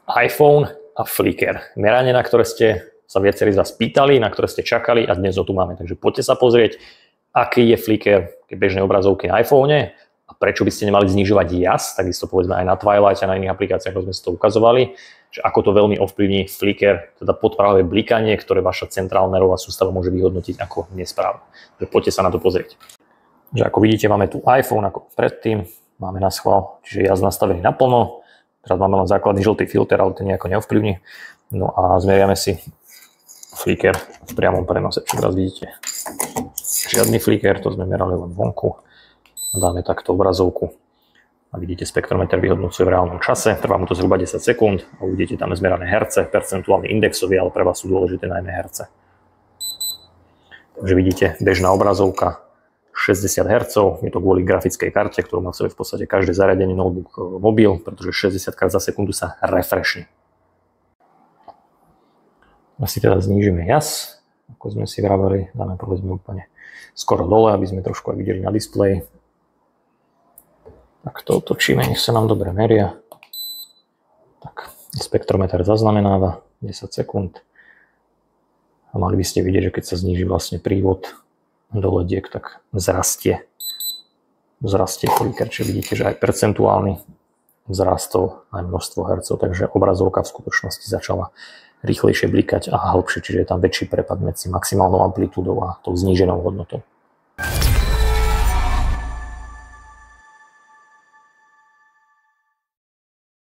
iPhone a Flickr. Meranie, na ktoré ste sa viacerí z vás pýtali, na ktoré ste čakali a dnes ho tu máme. Takže poďte sa pozrieť, aký je Flickr v bežnej obrazovke na iPhone a prečo by ste nemali znižovať jas, takisto povedzme aj na Twilight a na iných aplikáciách, ako sme si to ukazovali, že ako to veľmi ovplyvní Flickr, teda podprahové blikanie, ktoré vaša centrálna nervová sústava môže vyhodnotiť ako nesprávne. Takže poďte sa na to pozrieť. Že ako vidíte, máme tu iPhone ako predtým, máme na schvál, čiže jazd nastavený naplno. Teraz máme len základný žltý filter, ale to nejako neovplyvní. No a zmieriame si Flickr v priamom prenose, čo teraz vidíte. Žiadny Flickr, to sme merali len vonku. Dáme takto obrazovku a vidíte, spektrometer vyhodnocuje v reálnom čase. Trvá mu to zhruba 10 sekúnd a uvidíte tam zmerané herce, percentuálny indexový, ale pre vás sú dôležité najmä herce. Takže vidíte, bežná obrazovka 60 Hz, je to kvôli grafickej karte, ktorú má v sebe v podstate každé zariadenie, notebook, mobil, pretože 60 krát za sekundu sa refreshne. Asi teda znížime jas, ako sme si vraveli, dáme povedzme úplne skoro dole, aby sme trošku aj videli na displeji. Tak to otočíme, nech sa nám dobre meria. Tak, spektrometer zaznamenáva 10 sekúnd. A mali by ste vidieť, že keď sa zníži vlastne prívod do lediek, tak vzrastie Flickr, čiže vidíte, že aj percentuálny vzrastol aj množstvo hercov, takže obrazovka v skutočnosti začala rýchlejšie blikať a hlbšie, čiže je tam väčší prepad medzi maximálnou amplitúdou a tou zníženou hodnotou.